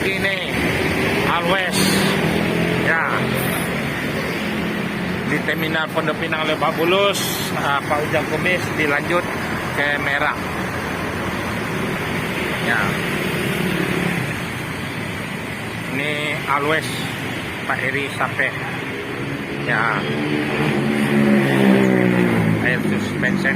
lagi nih, Always ya, di terminal Pondok Pinang Lebak Bulus. Pak Ujang Kumis dilanjut ke Merak ya. Ini Always Pak Eri sampai ya, air suspension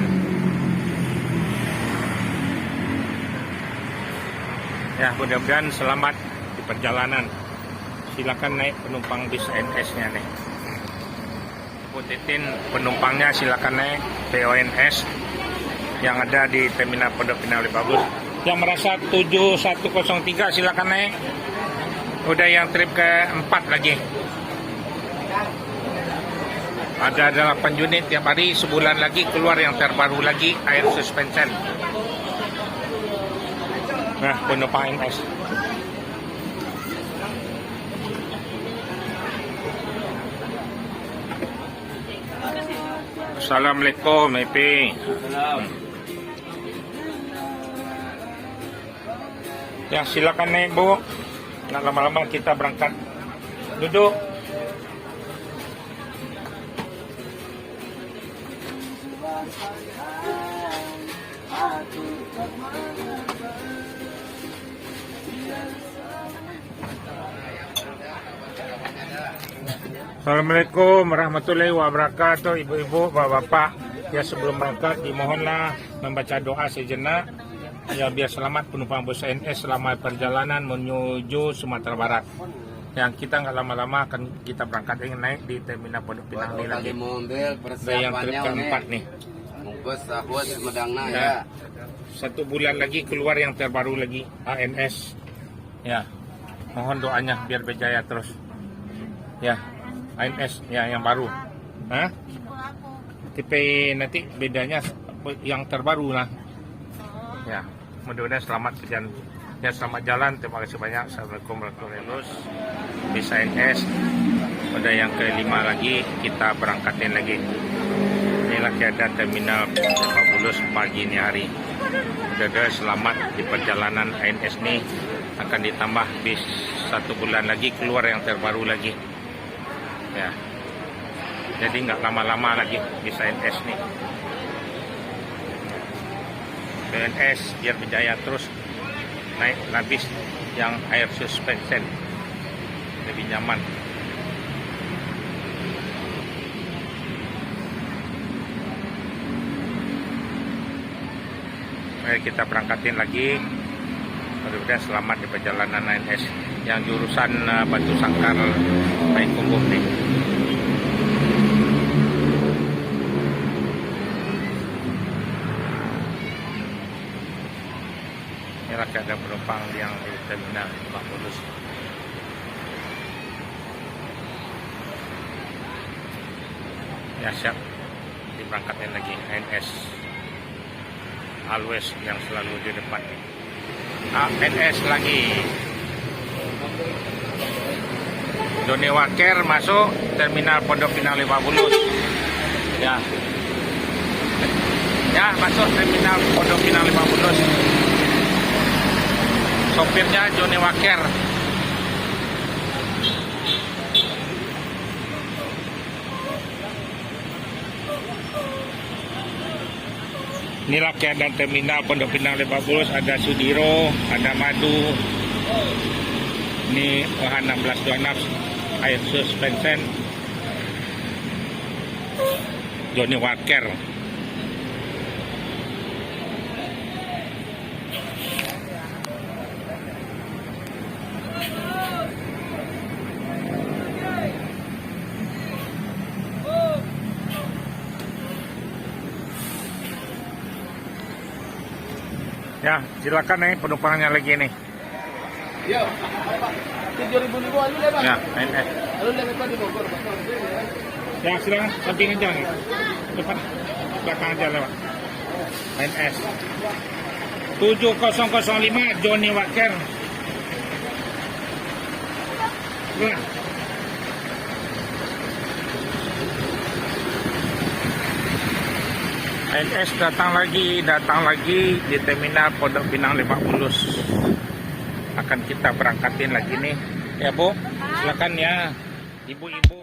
ya. Mudah-mudahan selamat di perjalanan. Silakan naik penumpang bis NS nya nih. Bu Titin, penumpangnya silakan naik PONS yang ada di terminal Pondok Pinang Lebak Bulus. Yang merasa 7103 silakan naik. Udah yang trip ke-4 lagi. Ada 8 unit tiap hari, sebulan lagi keluar yang terbaru lagi, air suspension. Nah, penumpang NS. Assalamualaikum, Epi. Ya, silakan naik, Bu. Nak lama-lama kita berangkat. Duduk. Assalamualaikum warahmatullahi wabarakatuh, ibu-ibu, bapak-bapak. Ya, sebelum berangkat dimohonlah membaca doa sejenak ya, biar selamat penumpang bus NS selama perjalanan menuju Sumatera Barat. Yang kita nggak lama-lama akan kita berangkat ingin naik di terminal Pondok Pinang ini lagi. Yang trip keempat nih. Ya. 1 bulan lagi keluar yang terbaru lagi, ANS. Ya, mohon doanya biar berjaya terus. Ya, ANS ya yang baru. Hah? Tipe nanti bedanya yang terbaru lah. Ya, mudah-mudahan selamat perjalanan. Ya, selamat jalan. Terima kasih banyak. Assalamualaikum warahmatullahi wabarakatuh. Bis ANS. Udah yang ke-5 lagi kita berangkatin lagi. Inilah keadaan terminal Lebak Bulus pagi ini hari. Mudah-mudahan selamat di perjalanan ANS ini. Akan ditambah bis 1 bulan lagi keluar yang terbaru lagi. Ya, jadi nggak lama-lama lagi bis ANS nih. PNS biar berjaya terus naik bis yang air suspension, lebih nyaman. Mari kita berangkatin lagi. Mudah-mudahan selamat di perjalanan ANS yang jurusan Batu Sangkar Payakumbuh nih. Inilah keadaan penumpang yang di terminal Lebak Bulus. Ya, siap diberangkatin lagi ANS Always yang selalu di depan nih. ANS lagi. Johnny Walker masuk terminal Pondok Pinang Lebak Bulus. Ya. Ya, masuk terminal Pondok Pinang Lebak Bulus. Sopirnya Johnny Walker. Inilah keadaan terminal Pondok Pinang Lebak Bulus. Ada Sudiro, ada Madu. Ini bahan 1626 air suspension Johnny Walker. Ya, silakan nih penumpangnya lagi nih. Yo, 7.000 alu lewat. Ya, NS. Alu lewat di Bogor. Ya, silakan samping aja nih. Depan belakang aja lewat. NS 7005 Johnny Walker. Ya. ANS datang lagi di terminal Pondok Pinang Lebak Bulus. akan kita berangkatin lagi nih. Ya Bu, silakan ya ibu-ibu.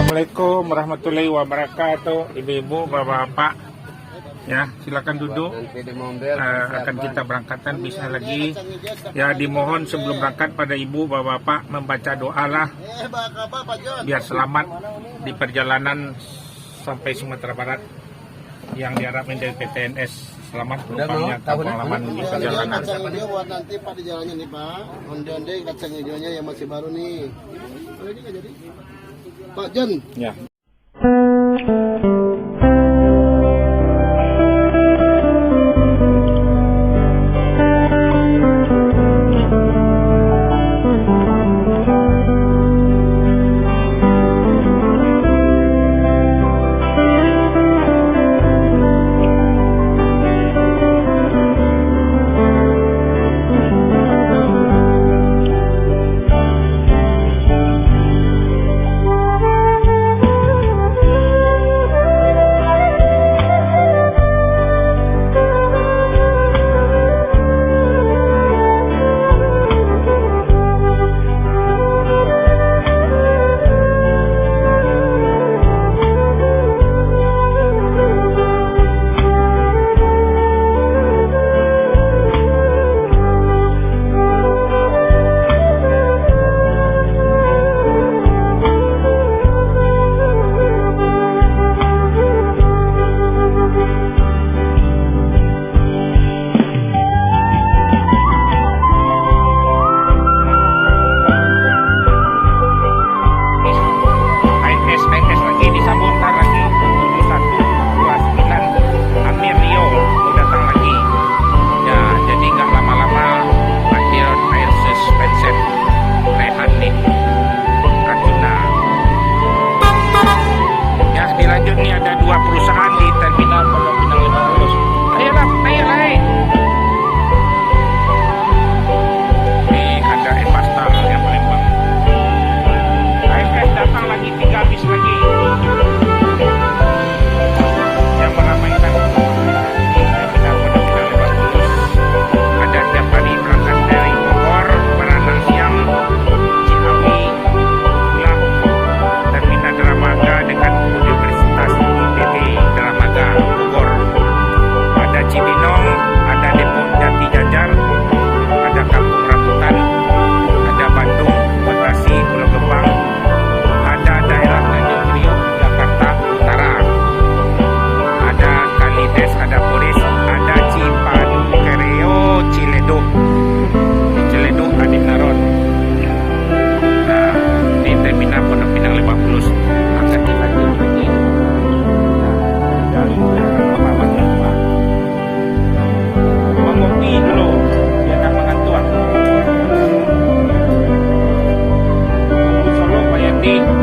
Assalamualaikum warahmatullahi wabarakatuh, ibu-ibu, bapak-bapak. Ya, silakan duduk. Akan kita berangkatan bisa lagi. Ya, dimohon sebelum berangkat pada ibu, bapak-bapak membaca doa lah, biar selamat di perjalanan sampai Sumatera Barat yang diharapkan dari PTNS. Selamat penumpangnya, pengalaman di perjalanan. Kacang hijau buat nanti Pak di jalannya nih Pak. Onde-onde kacang hijaunya yang masih baru nih. Kalau ini nggak jadi. Pak Jan. Ya. Solo Payati.